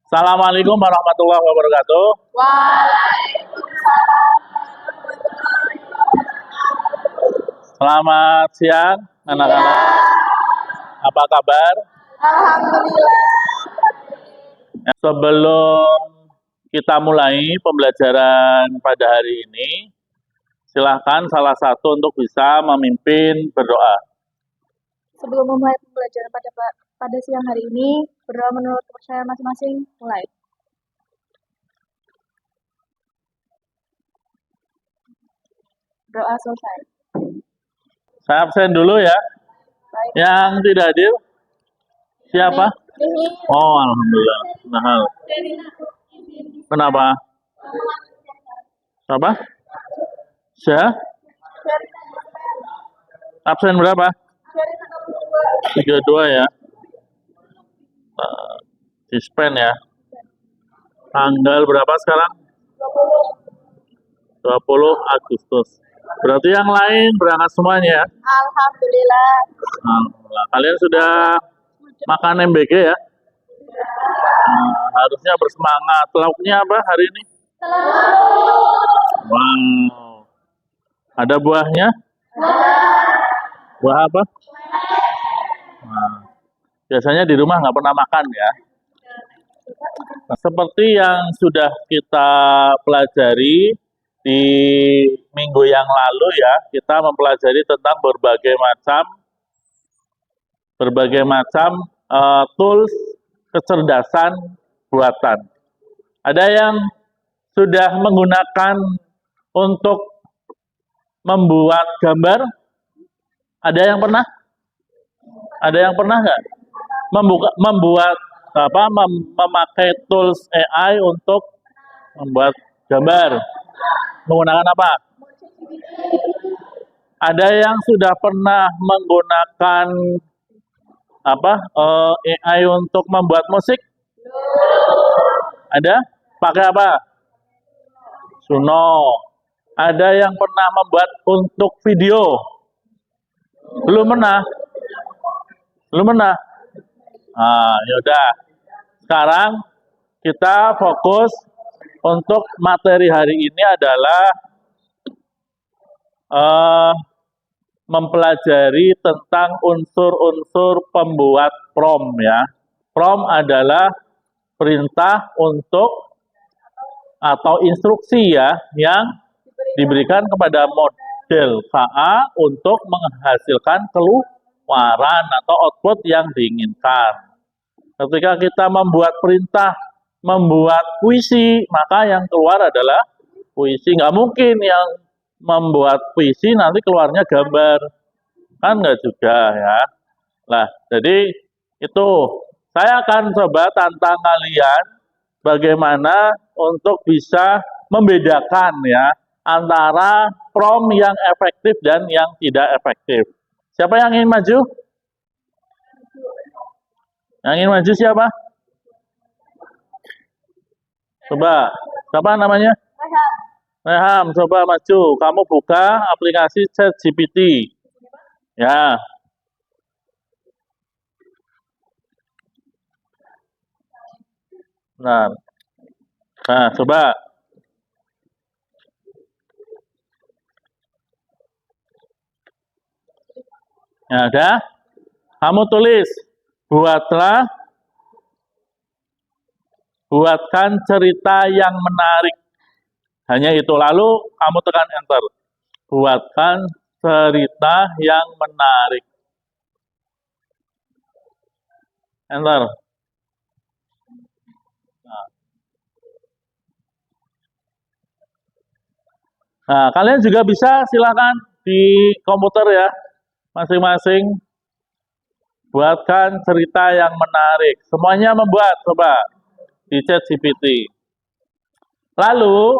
Assalamualaikum warahmatullahi wabarakatuh. Waalaikumsalam. Selamat siang, anak-anak. Apa kabar? Alhamdulillah. Sebelum kita mulai pembelajaran pada hari ini, silahkan salah satu untuk bisa memimpin berdoa. Sebelum memulai pembelajaran pada siang hari ini, berdoa menurut kepercayaan masing-masing. Mulai. Doa selesai. Saya absen dulu ya. Baik. Yang tidak hadir, siapa? Oh, alhamdulillah. Nah, kenapa? Apa? Saya? Absen berapa? 32 ya. Dispen ya. Tanggal berapa sekarang? 20 Agustus. Berarti yang lain berangkat semuanya ya? Alhamdulillah. Alhamdulillah. Kalian sudah makan MBG ya? Harusnya bersemangat. Lauknya apa hari ini? Wow. Ada buahnya? Buah apa? Nah, biasanya di rumah nggak pernah makan ya. Nah, seperti yang sudah kita pelajari di minggu yang lalu ya, kita mempelajari tentang berbagai macam tools kecerdasan buatan. Ada yang sudah menggunakan untuk membuat gambar? Ada yang pernah? Ada yang pernah nggak memakai tools AI untuk membuat gambar? Menggunakan apa? Ada yang sudah pernah menggunakan AI untuk membuat musik? Ada? Pakai apa? Suno. Ada yang pernah membuat untuk video? Belum pernah? Belum pernah? Nah, yaudah. Sekarang kita fokus untuk materi hari ini adalah mempelajari tentang unsur-unsur pembuat prompt ya. Prompt adalah perintah untuk atau instruksi ya yang diberikan kepada model KA untuk menghasilkan keluaran atau output yang diinginkan. Ketika kita membuat perintah, membuat puisi, maka yang keluar adalah puisi. Nggak mungkin yang membuat puisi nanti keluarnya gambar. Kan nggak juga ya. Nah, jadi itu. Saya akan coba tantang kalian bagaimana untuk bisa membedakan ya antara prompt yang efektif dan yang tidak efektif. Siapa yang ingin maju? Yang ingin maju siapa? Coba, siapa namanya? Reham, coba maju. Kamu buka aplikasi ChatGPT. Ya. Nah, coba. Ya, ada. Kamu tulis, buatkan cerita yang menarik. Hanya itu, lalu kamu tekan enter. Buatkan cerita yang menarik. Enter. Nah, kalian juga bisa silakan di komputer ya, masing-masing buatkan cerita yang menarik. Semuanya membuat, coba di ChatGPT. Lalu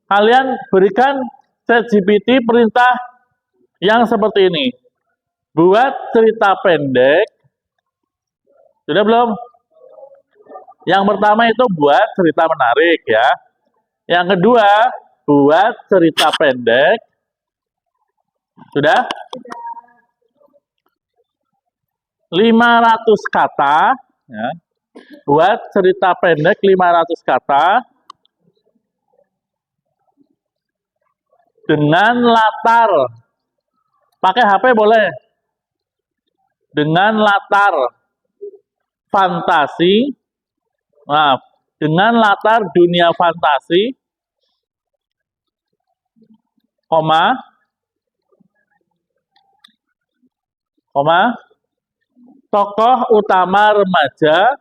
kalian berikan ChatGPT perintah yang seperti ini. Buat cerita pendek. Sudah belum? Yang pertama itu buat cerita menarik ya. Yang kedua, buat cerita pendek. Sudah? 500 kata ya. Buat cerita pendek 500 kata dengan latar. Pakai HP boleh. Dengan latar fantasi. Nah, dengan latar dunia fantasi, koma, tokoh utama remaja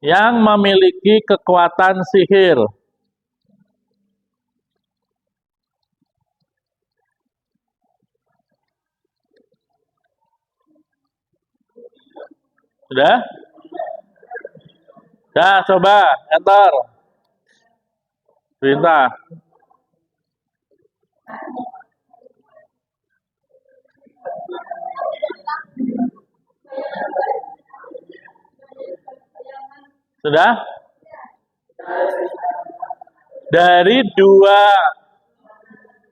yang memiliki kekuatan sihir. Sudah? Dah, coba enter. Perintah. Sudah? Dari dua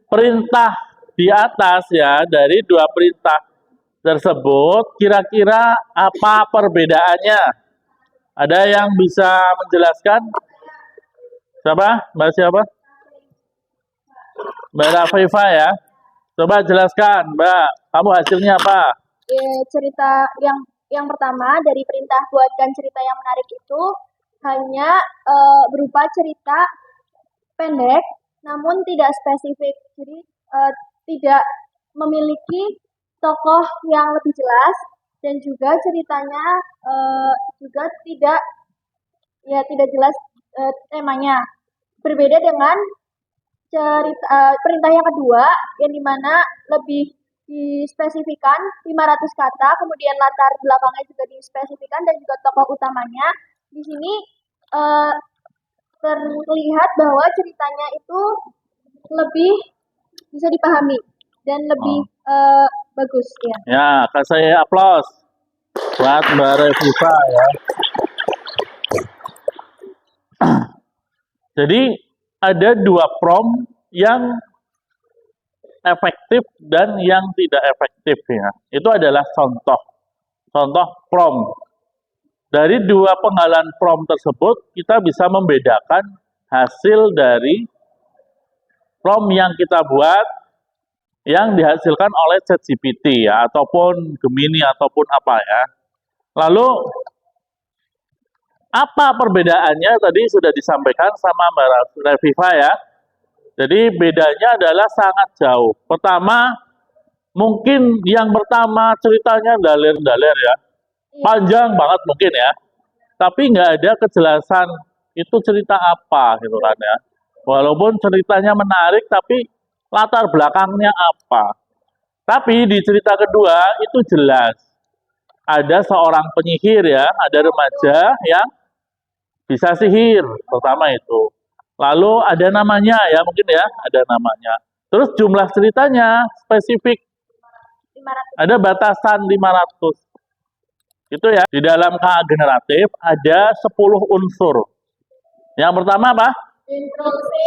perintah di atas ya, dari dua perintah tersebut, kira-kira apa perbedaannya? Ada yang bisa menjelaskan? Siapa? Mbak siapa? Mbak Rafifah ya. Coba jelaskan, Mbak. Kamu hasilnya apa? Cerita yang pertama dari perintah buatkan cerita yang menarik itu hanya berupa cerita pendek, namun tidak spesifik. Jadi tidak memiliki tokoh yang lebih jelas dan juga ceritanya juga tidak jelas temanya. Berbeda dengan perintah yang kedua yang dimana lebih dispesifikan 500 kata, kemudian latar belakangnya juga dispesifikan dan juga tokoh utamanya. Di sini terlihat bahwa ceritanya itu lebih bisa dipahami dan lebih bagus ya. Ya, kasih saya aplaus buat Mbak Rafifah ya. Jadi ada dua prompt yang efektif dan yang tidak efektif ya. Itu adalah contoh prompt. Dari dua penggalan prompt tersebut kita bisa membedakan hasil dari prompt yang kita buat yang dihasilkan oleh ChatGPT ya, ataupun Gemini ataupun apa ya. Lalu apa perbedaannya tadi sudah disampaikan sama Mbak Rafifah ya. Jadi bedanya adalah sangat jauh. Pertama, mungkin yang pertama ceritanya dalir-dalir ya. Panjang banget mungkin ya. Tapi nggak ada kejelasan itu cerita apa gitu kan ya. Walaupun ceritanya menarik tapi latar belakangnya apa. Tapi di cerita kedua itu jelas. Ada seorang penyihir ya, ada remaja yang bisa sihir, pertama itu. Lalu ada namanya ya, mungkin ya, ada namanya. Terus jumlah ceritanya spesifik. 500. Ada batasan 500. Itu ya, di dalam KA generatif ada 10 unsur. Yang pertama apa? Instruksi.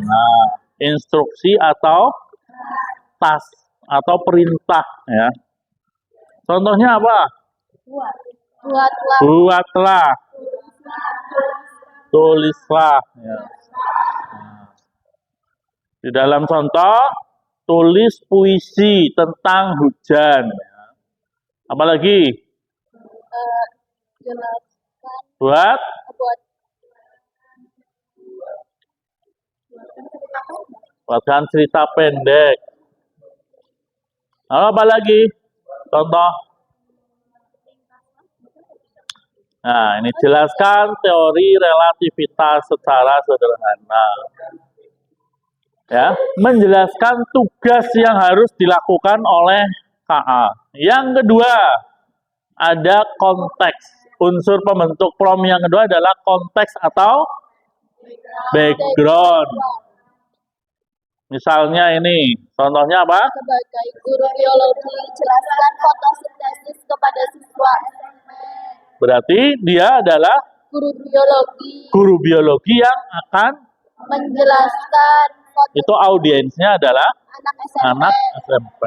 Nah, instruksi atau task atau perintah ya. Contohnya apa? Buatlah. Buatlah. Tulislah. Ya. Nah. Di dalam contoh, tulis puisi tentang hujan. Ya. Apalagi? Jelaskan. Buatkan cerita pendek. Lalu apa lagi? Contoh. Nah, ini jelaskan teori relativitas secara sederhana. Ya, menjelaskan tugas yang harus dilakukan oleh KA. Yang kedua, ada konteks. Unsur pembentuk prompt yang kedua adalah konteks atau background. Misalnya ini, contohnya apa? Sebagai guru biologi, jelaskan fotosintesis kepada siswa SMP. Berarti dia adalah guru biologi yang akan menjelaskan itu audiensnya adalah anak SMP. anak SMP.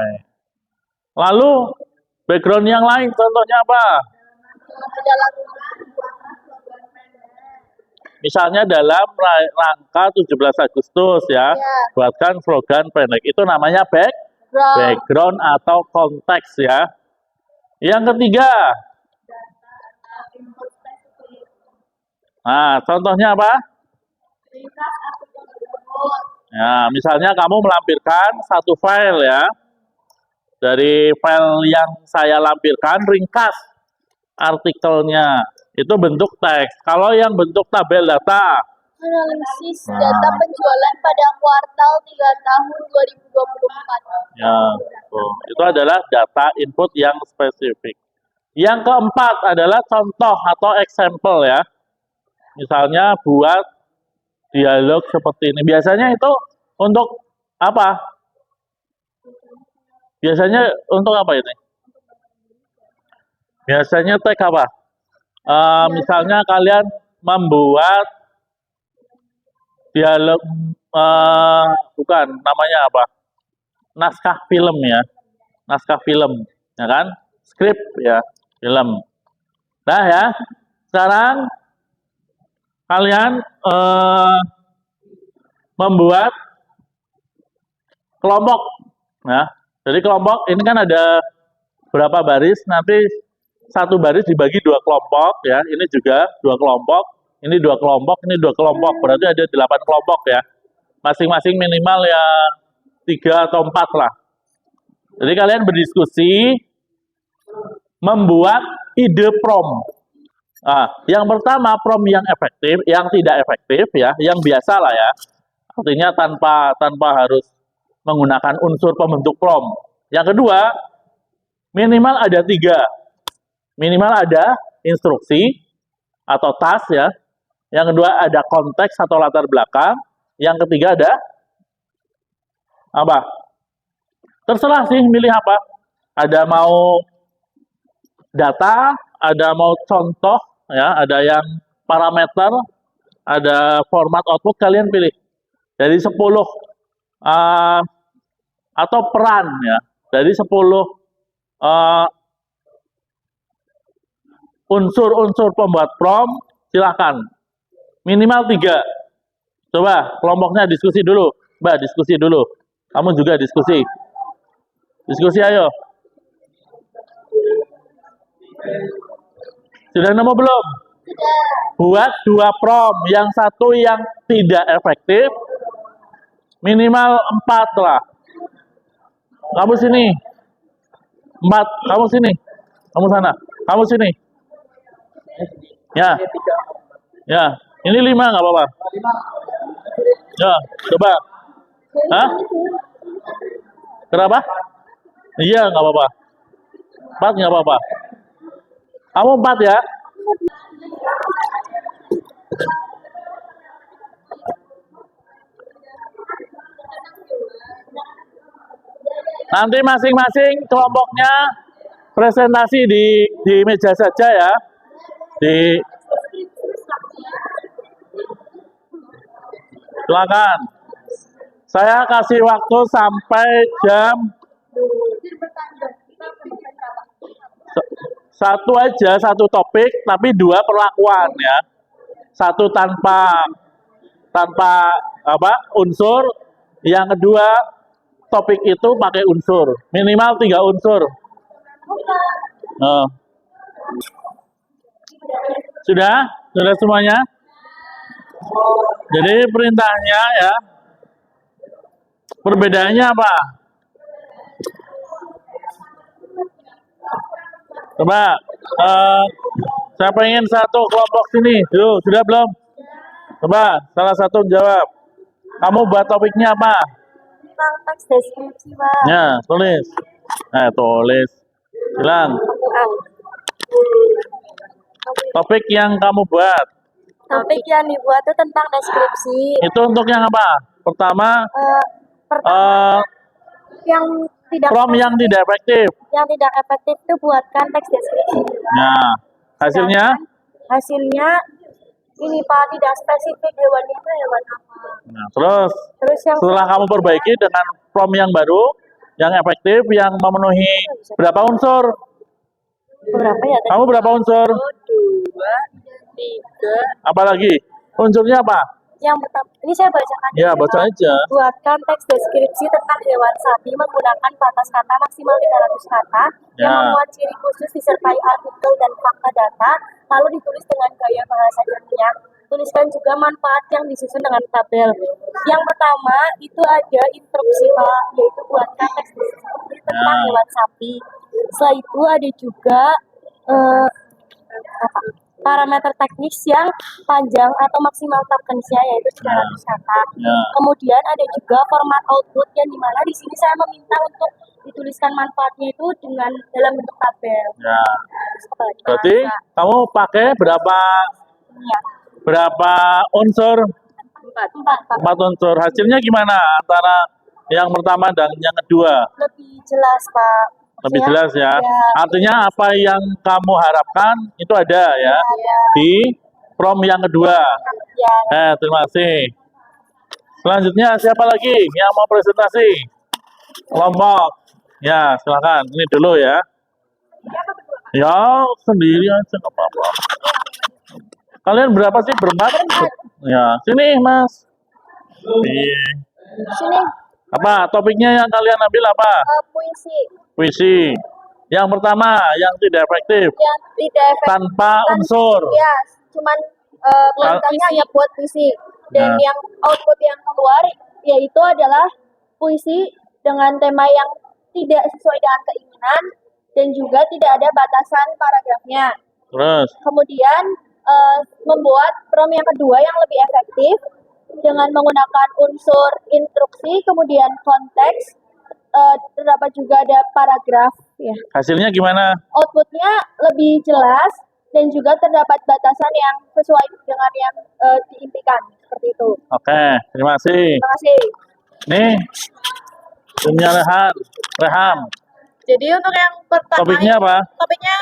Lalu Background yang lain contohnya apa? Ada lagu Misalnya dalam rangka 17 Agustus ya, Ya. buatkan slogan pendek. Itu namanya background atau konteks ya. Yang ketiga, nah contohnya apa? Ya, misalnya kamu melampirkan satu file ya. Dari file yang saya lampirkan, ringkas artikelnya. Itu bentuk teks. Kalau yang bentuk tabel data, Analisis data penjualan pada kuartal 3 tahun 2024. ya, tuh. Itu adalah data input yang spesifik. Yang keempat adalah contoh atau example ya. Misalnya buat dialog seperti ini. Biasanya itu untuk apa? Biasanya untuk apa ini? Biasanya tag apa? Misalnya kalian membuat dialog, bukan, namanya apa? Naskah film ya. Naskah film, ya kan? Skrip ya, film. Nah ya, sekarang kalian membuat kelompok. Nah, jadi kelompok ini kan ada berapa baris, nanti satu baris dibagi dua kelompok ya. Ini juga dua kelompok, ini dua kelompok, ini dua kelompok. Berarti ada 8 kelompok ya. Masing-masing minimal ya 3 atau 4 lah. Jadi kalian berdiskusi membuat ide prom. Nah, yang pertama prom yang efektif, yang tidak efektif ya, yang biasa lah ya. Artinya tanpa harus menggunakan unsur pembentuk prom. Yang kedua, minimal ada 3. Minimal ada instruksi atau task ya. Yang kedua ada konteks atau latar belakang. Yang ketiga ada apa? Terserah sih milih apa. Ada mau data, ada mau contoh ya, ada yang parameter, ada format output, kalian pilih. Dari 10 atau peran ya. Dari 10 unsur-unsur pembuat prom, silakan. Minimal 3. Coba kelompoknya diskusi dulu. Mbak, diskusi dulu. Kamu juga diskusi. Diskusi ayo. Sudah nemu belum? Buat 2 prom. Yang satu yang tidak efektif. Minimal 4 lah. Kamu sini. 4. Kamu sini. Kamu sana. Kamu sini. Ya. Ya. Ini 5 nggak apa-apa. Ya. Coba. Hah? Kenapa? Iya, nggak apa-apa. 4 nggak apa-apa. Kamu 4 ya. Nanti masing-masing kelompoknya presentasi di meja saja ya. Silakan. Saya kasih waktu sampai jam 1 aja, 1 topik, tapi 2 perlakuan ya. 1 tanpa apa unsur, yang kedua topik itu pakai unsur, minimal 3 unsur. Sudah semuanya. Jadi perintahnya ya, perbedaannya apa? Coba, saya pengen satu kelompok sini. Yuk, sudah belum? Coba, salah satu jawab. Kamu buat topiknya apa? Tentang teks deskripsi, Pak. Ya, tulis. Tulis. Bilang. Topik yang kamu buat. Topik yang dibuat itu tentang deskripsi. Itu untuk yang apa? Pertama, Yang tidak prom yang tidak efektif. yang tidak efektif itu buatkan teks deskripsi. Nah, hasilnya? Hasilnya ini Pak, tidak spesifik hewannya itu hewan apa. Nah, terus yang setelah kamu perbaiki dengan prom yang baru, yang efektif, yang memenuhi berapa unsur? Berapa ya? Kamu berapa unsur? 2, 3. Apa lagi? Unsurnya apa? Yang pertama, ini saya bacakan. Ya, baca aja. Buatkan teks deskripsi tentang hewan sapi menggunakan batas kata maksimal 300 kata yang Ya. memuat ciri khusus disertai artikel dan fakta data, lalu ditulis dengan gaya bahasa ilmiah. Tuliskan juga manfaat yang disusun dengan tabel. Yang pertama itu ada instruksi Pak, yaitu buatkan teks deskripsi tentang Ya. hewan sapi. Setelah itu ada juga parameter teknis yang panjang atau maksimal tabelnya yaitu 300 kata. Ya. Kemudian ada juga format output yang dimana di sini saya meminta untuk dituliskan manfaatnya itu dengan dalam bentuk tabel. Ya. Terus apa lagi? Berarti kamu pakai Ya, berapa unsur? 4. 4 unsur. Hasilnya gimana antara yang pertama dan yang kedua? Lebih jelas Pak. Lebih Ya, jelas ya. ya. Artinya apa yang kamu harapkan itu ada ya di prom yang kedua. Ya, Terima kasih. Selanjutnya siapa lagi yang mau presentasi? Kelompok. Ya, silakan. Ini dulu ya. Ya, sendiri aja nggak apa-apa. Kalian berapa sih? Berempat? Ya, sini Mas. Iya. sini Apa topiknya yang kalian ambil apa? puisi Puisi. Yang pertama, yang tidak efektif yang tidak efektif. tanpa unsur. Ya, cuman tulisannya hanya buat puisi. Dan Ya. yang output yang keluar yaitu adalah puisi dengan tema yang tidak sesuai dengan keinginan dan juga tidak ada batasan paragrafnya. Terus, Kemudian membuat prom yang kedua yang lebih efektif dengan menggunakan unsur instruksi, kemudian konteks, terdapat juga ada paragraf. Ya. hasilnya gimana? Outputnya lebih jelas dan juga terdapat batasan yang sesuai dengan yang diimpikan seperti itu. Oke, terima kasih. Terima kasih. Nih, punya Reham. Jadi untuk yang pertama Topiknya apa? topiknya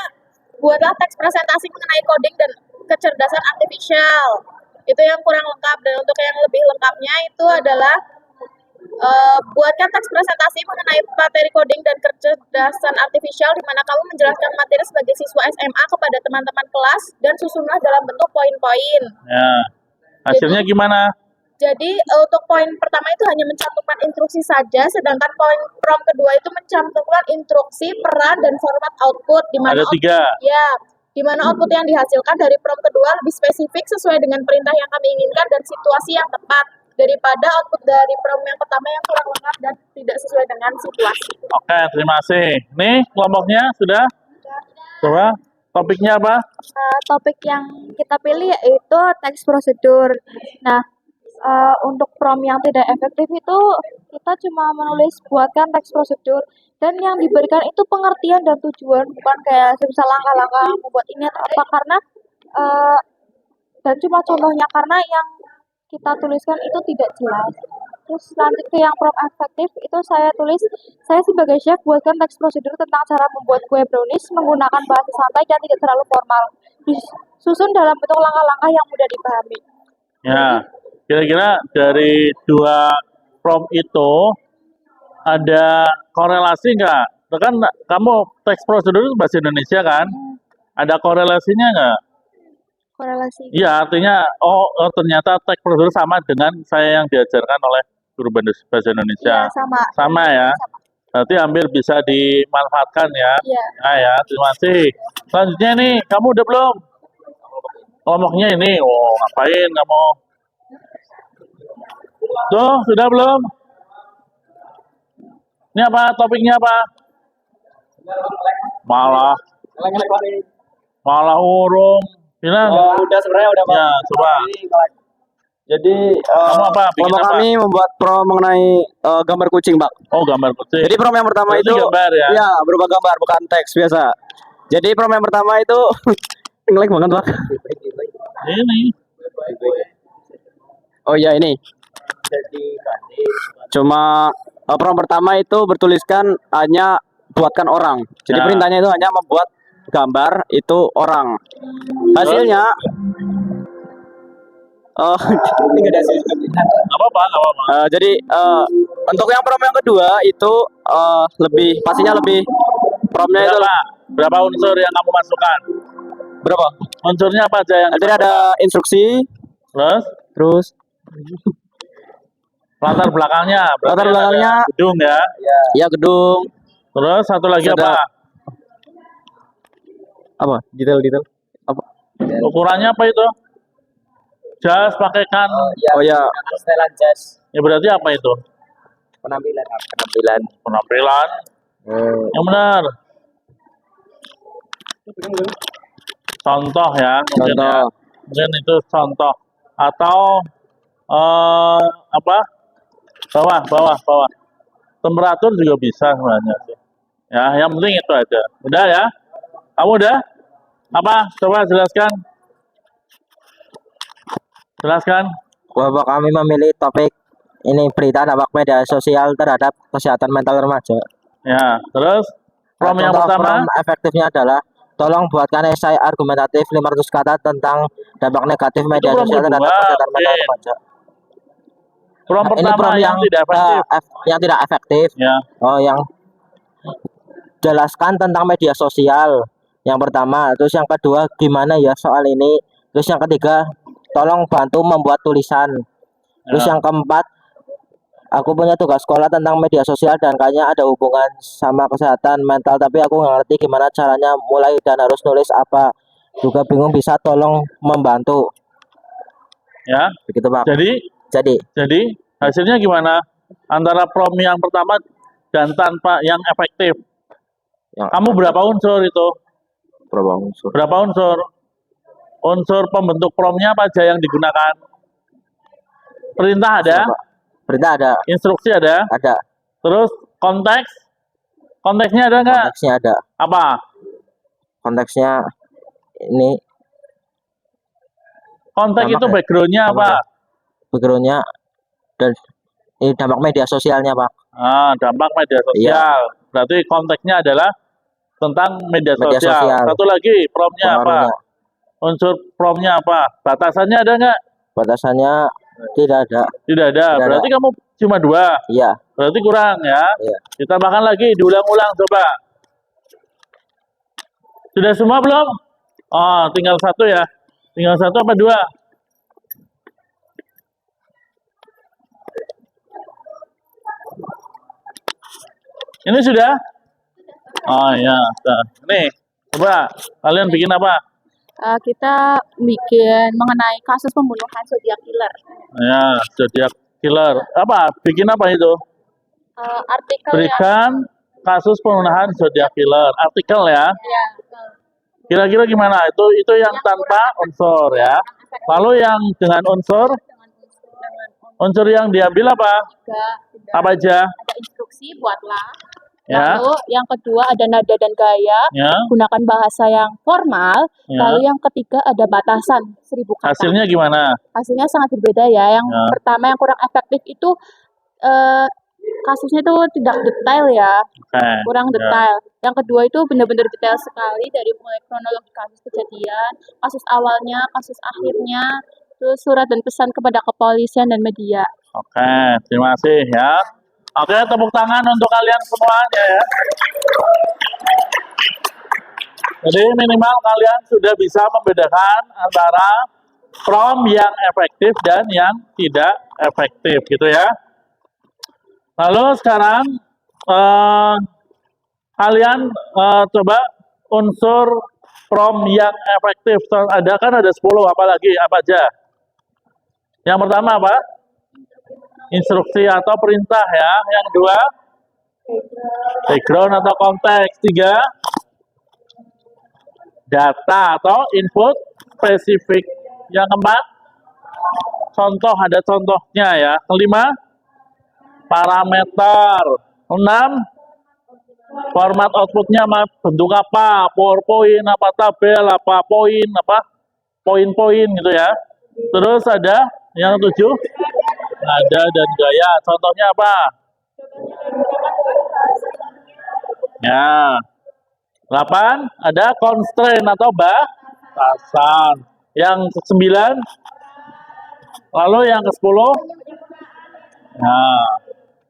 buatlah teks presentasi mengenai coding dan kecerdasan artifisial. Itu yang kurang lengkap, dan untuk yang lebih lengkapnya itu adalah buatkan teks presentasi mengenai materi coding dan kecerdasan artifisial di mana kamu menjelaskan materi sebagai siswa SMA kepada teman-teman kelas dan susunlah dalam bentuk poin-poin. Ya. Hasilnya gimana? Jadi untuk poin pertama itu hanya mencantumkan instruksi saja, sedangkan poin prom kedua itu mencantumkan instruksi, peran, dan format output. Di mana Ada 3. di mana output yang dihasilkan dari prom kedua lebih spesifik sesuai dengan perintah yang kami inginkan dan situasi yang tepat daripada output dari prom yang pertama yang kurang lengkap dan tidak sesuai dengan situasi. Oke, terima kasih. Nih, kelompoknya sudah? Coba, topiknya apa? Topik yang kita pilih yaitu teks prosedur. Nah, untuk prom yang tidak efektif itu kita cuma menulis buatkan teks prosedur dan yang diberikan itu pengertian dan tujuan, bukan kayak misal langkah-langkah membuat ini atau apa, karena dan cuma contohnya karena yang kita tuliskan itu tidak jelas. Terus lanjut ke yang prom efektif itu saya tulis, saya sebagai chef buatkan teks prosedur tentang cara membuat kue brownies menggunakan bahasa santai dan tidak terlalu formal. Disusun dalam bentuk langkah-langkah yang mudah dipahami. Ya, kira-kira dari 2 prom itu ada korelasi nggak? Kan kamu teks prosedur itu bahasa Indonesia kan? Ada korelasinya nggak? Korelasi. Iya, artinya ternyata teks prosedur sama dengan saya yang diajarkan oleh guru bahasa Indonesia. Iya, sama. Sama ya. Berarti hampir bisa dimanfaatkan ya. Iya. Nah ya, terima kasih. Selanjutnya nih, kamu udah belum? Kelompoknya ini, ngapain kamu? Tuh, sudah belum? Ini apa? Topiknya apa? Malah urung. Bilang. Udah sebenarnya udah Ya, coba. Jadi Kamu apa? Bikin kelompok apa? kami membuat prom mengenai gambar kucing, Pak. Oh, gambar kucing. Jadi prom yang pertama Berarti itu gambar ya? Iya, berupa gambar bukan teks biasa. Jadi prom yang pertama itu ngelag banget, Pak. Ini. Oh iya ini. Cuma prom pertama itu bertuliskan hanya buatkan orang. Jadi Ya. perintahnya itu hanya membuat gambar itu orang. Hasilnya ini nggak ada hasil. Nggak apa-apa. Jadi untuk yang prom yang kedua itu lebih pastinya lebih promnya itu Berapa? Berapa unsur yang kamu masukkan? Berapa? Unsurnya apa aja yang Nanti ada instruksi, terus terus latar belakangnya? Berarti latar yang ada belakangnya gedung ya. ya gedung, Terus satu lagi Terus ada- apa? apa? Detail apa? Ukurannya apa itu? Jas pakai kan? Oh ya, setelan jas. Ya berarti apa itu? Penampilan. Penampilan. Penampilan. Yang benar. Contoh ya, mungkin ya. Contoh. Mungkin itu contoh atau apa? Bawah. Temperatur juga bisa sebenarnya sih. Ya, yang penting itu aja. Udah ya? Kamu udah? Apa? Coba jelaskan. Jelaskan. Bahwa kami memilih topik ini berita dampak media sosial terhadap kesehatan mental remaja. Ya, terus prom yang Contoh pertama. prom efektifnya adalah tolong buatkan esai argumentatif 500 kata tentang dampak negatif media prom sosial terhadap kedua, kesehatan mental oke. remaja. Prom Ini pertama prom yang tidak efektif. yang tidak efektif. Ya, Oh, yang jelaskan tentang media sosial. Yang pertama, terus yang kedua gimana ya soal ini. Terus yang ketiga, tolong bantu membuat tulisan. Terus ya. yang keempat, aku punya tugas sekolah tentang media sosial dan kayaknya ada hubungan sama kesehatan mental, tapi aku nggak ngerti gimana caranya mulai dan harus nulis apa. Juga bingung, bisa tolong membantu. Ya. Begitu Pak. Jadi hasilnya gimana? Antara prom yang pertama dan tanpa yang efektif. Kamu berapa unsur itu? berapa unsur? Berapa unsur? Unsur pembentuk promnya apa aja yang digunakan? Perintah ada? Perintah ada. Instruksi ada? Ada. Terus konteks? Konteksnya ada nggak? Konteksnya ada. Apa? Konteksnya ini. Konteks itu backgroundnya apa? Backgroundnya dan ini dampak media sosialnya Pak. Dampak media sosial. Iya. Berarti konteksnya adalah tentang media sosial. Satu lagi, promnya apa? Unsur promnya apa? Batasannya ada nggak? Batasannya tidak ada. Tidak ada. Berarti kamu cuma 2. Iya. Berarti kurang ya. Iya. Kita makan lagi, diulang-ulang coba. Sudah semua belum? Oh, tinggal 1 ya. Tinggal 1 apa 2? Ini sudah? Oh ya, nih, coba kalian bikin apa? Kita bikin mengenai kasus pembunuhan Zodiac Killer. Ya, Zodiac Killer. Apa? Bikin apa itu? Artikel Berikan kasus pembunuhan Zodiac Killer. Artikel ya. ya. Kira-kira gimana? Itu yang tanpa unsur ya. Lalu yang dengan unsur? Unsur yang diambil apa? Apa aja? Ada instruksi, buatlah. Ya. Lalu yang kedua ada nada dan gaya, Ya. gunakan bahasa yang formal. Ya. Lalu yang ketiga ada batasan 1000 kata. Hasilnya gimana? Hasilnya sangat berbeda ya. Yang Ya. pertama yang kurang efektif itu kasusnya itu tidak detail ya, kurang detail. Yang kedua itu benar-benar detail sekali dari mulai kronologi kasus kejadian, kasus awalnya, kasus akhirnya, terus surat dan pesan kepada kepolisian dan media. Oke, terima kasih ya. Oke, tepuk tangan untuk kalian semuanya ya. Jadi minimal kalian sudah bisa membedakan antara prom yang efektif dan yang tidak efektif gitu ya. Lalu sekarang kalian coba unsur prom yang efektif. Ada 10, apalagi apa aja? Yang pertama apa? Instruksi atau perintah ya. Yang kedua, background atau konteks. 3, data atau input spesifik. Yang keempat, contoh, ada contohnya ya. Kelima, parameter. 6, format outputnya bentuk apa, PowerPoint, apa tabel, apa poin, apa poin-poin gitu ya. Terus ada yang 7, nada dan gaya. Contohnya apa? Ya. 8, ada constraint atau batasan. Yang ke-9, lalu yang ke-10, nah,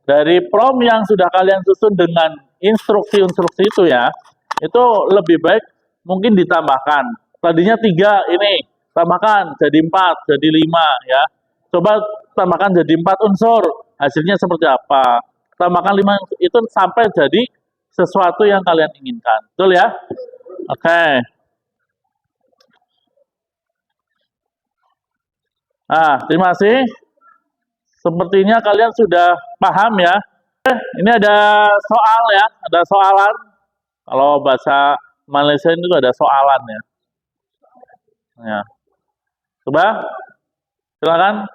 dari prom yang sudah kalian susun dengan instruksi-instruksi itu ya, itu lebih baik mungkin ditambahkan. Tadinya 3 ini, tambahkan jadi 4, jadi 5 ya. Coba tambahkan jadi 4 unsur, hasilnya seperti apa. Tambahkan 5 itu sampai jadi sesuatu yang kalian inginkan. Betul ya? Oke. Nah, terima kasih. Sepertinya kalian sudah paham ya. Ini ada soal ya, ada soalan. Kalau bahasa Malaysia itu ada soalan ya. Ya. Coba, silakan.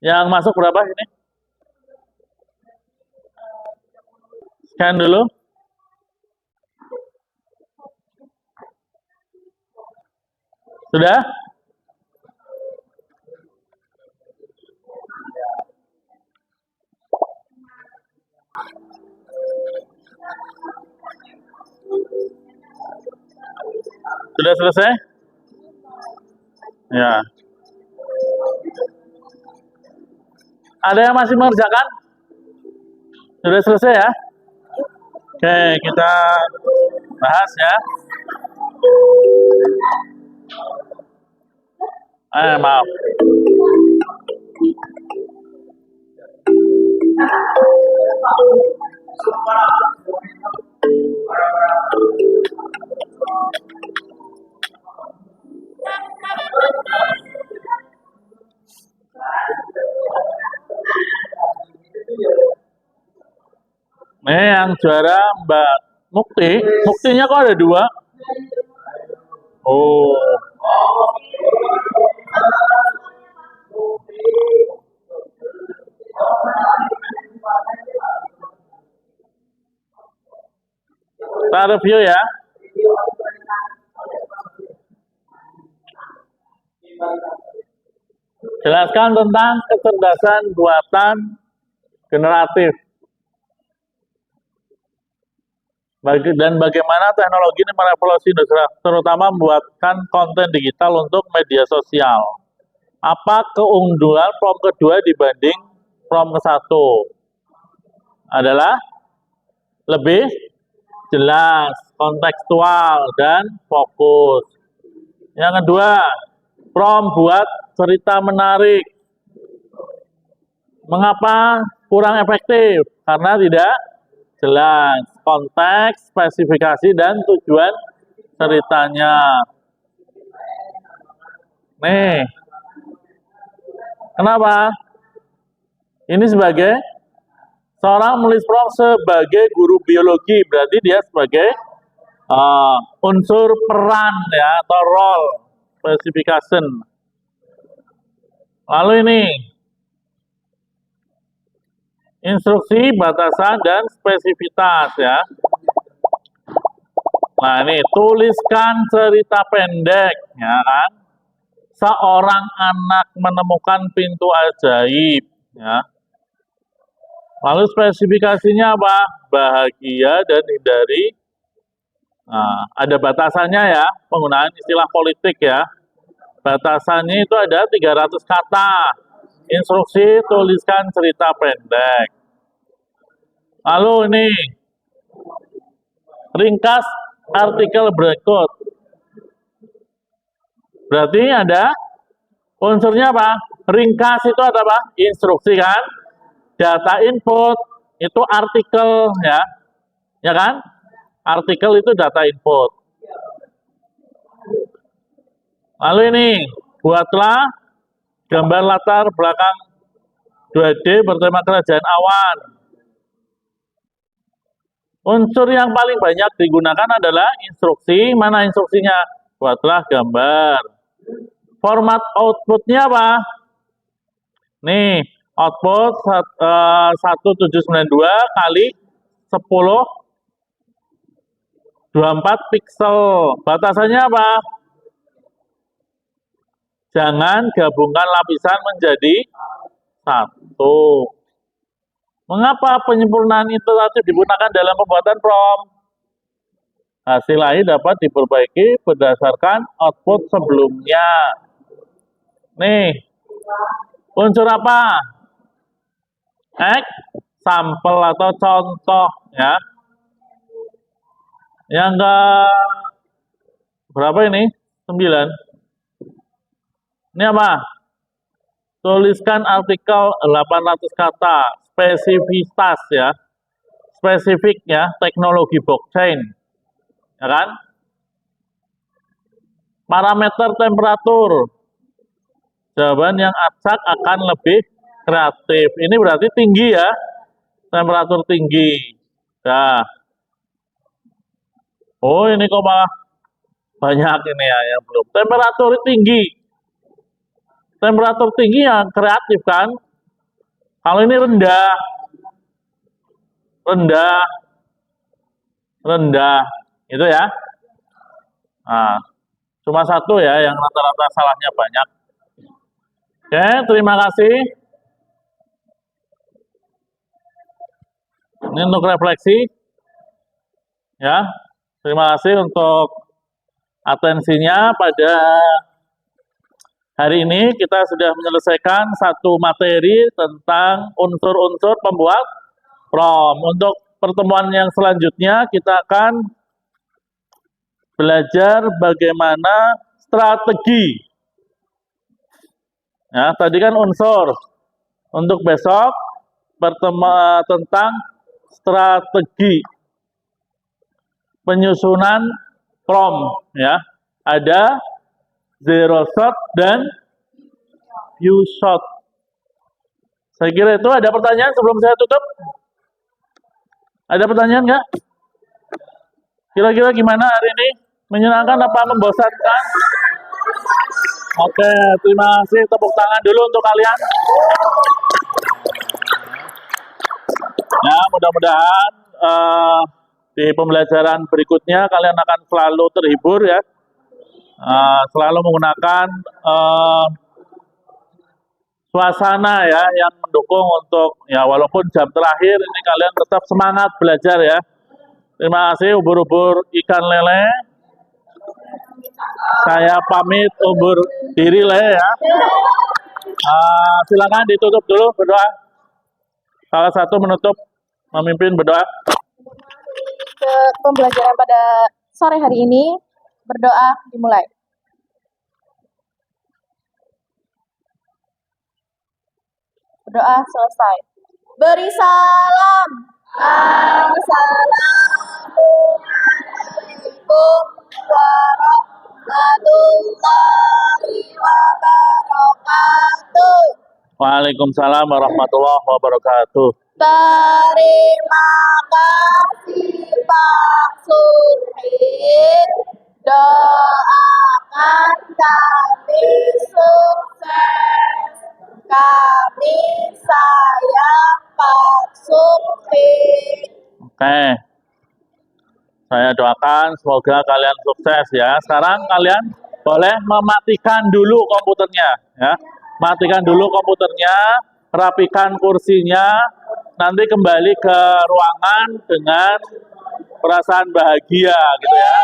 Yang masuk berapa ini? Scan dulu. Sudah? Sudah selesai? Ya. Ada yang masih mengerjakan? Sudah selesai ya? Oke, kita bahas ya. Maaf. Nih yang juara Mbak Mukti. Muktinya kok ada 2? Oh. Kita review ya. Jelaskan tentang kecerdasan buatan generatif. Dan bagaimana teknologi ini merevolusi industri, terutama membuatkan konten digital untuk media sosial. Apa keunggulan prom kedua dibanding prom ke-1? Adalah lebih jelas, kontekstual, dan fokus. Yang kedua, prom buat cerita menarik. Mengapa kurang efektif? Karena tidak jelas konteks, spesifikasi, dan tujuan ceritanya. Nih, kenapa? Ini sebagai seorang menulis prom sebagai guru biologi, berarti dia sebagai unsur peran ya atau role specification. Lalu ini instruksi, batasan, dan spesifitas ya. Nah ini tuliskan cerita pendek ya kan. Seorang anak menemukan pintu ajaib ya. Lalu spesifikasinya apa? Bahagia dan hindari. Nah, ada batasannya ya, penggunaan istilah politik ya. Batasannya itu ada 300 kata. Instruksi, tuliskan cerita pendek. Lalu ini, ringkas artikel berikut. Berarti ada unsurnya apa? Ringkas itu ada apa? Instruksi kan? Data input itu artikel ya kan? Artikel itu data input. Lalu ini, buatlah gambar latar belakang 2D bertema kerajaan awan. Unsur yang paling banyak digunakan adalah instruksi. Mana instruksinya? Buatlah gambar. Format outputnya apa? Nih, output 1792 kali 10 24 pixel. Batasannya apa? Jangan gabungkan lapisan menjadi 1. Mengapa penyempurnaan iteratif digunakan dalam pembuatan prom? Hasil akhir dapat diperbaiki berdasarkan output sebelumnya. Nih, unsur apa? Sampel atau contoh ya. Yang ke berapa ini? 9. Ini apa? Tuliskan artikel 800 kata, spesifitas ya, spesifiknya teknologi blockchain, ya kan? Parameter temperatur, jawaban yang acak akan lebih kreatif. Ini berarti tinggi ya, temperatur tinggi. Nah, oh ini kok malah banyak ini ya yang belum. Temperatur tinggi. Temperatur tinggi yang kreatif kan. Kalau ini rendah, rendah, rendah, itu ya. Nah, cuma satu ya yang rata-rata salahnya banyak. Oke, terima kasih. Ini untuk refleksi. Ya, terima kasih untuk atensinya pada hari ini. Kita sudah menyelesaikan satu materi tentang unsur-unsur pembuat PROM. Untuk pertemuan yang selanjutnya kita akan belajar bagaimana strategi. Ya, tadi kan unsur. Untuk besok pertemuan tentang strategi penyusunan PROM ya. Ada zero shot dan few shot. Saya kira itu. Ada pertanyaan sebelum saya tutup? Ada pertanyaan nggak? Kira-kira gimana hari ini? Menyenangkan apa membosankan? Oke, terima kasih. Tepuk tangan dulu untuk kalian. Ya, mudah-mudahan di pembelajaran berikutnya kalian akan selalu terhibur ya. Selalu menggunakan suasana ya yang mendukung untuk ya walaupun jam terakhir ini kalian tetap semangat belajar ya. Terima kasih ubur-ubur ikan lele. Saya pamit undur diri lah ya. Silakan ditutup dulu berdoa. Salah satu menutup memimpin berdoa. Ke pembelajaran pada sore hari ini, berdoa dimulai. Berdoa selesai. Beri salam. Assalamualaikum warahmatullahi wabarakatuh. Waalaikumsalam warahmatullahi wabarakatuh. Terima kasih Pak Surhin. Doakan kami sukses. Kami sayang Pak Surhin. Oke. Saya doakan semoga kalian sukses ya. Sekarang kalian boleh mematikan dulu komputernya ya. Matikan dulu komputernya, rapikan kursinya, nanti kembali ke ruangan dengan perasaan bahagia gitu ya.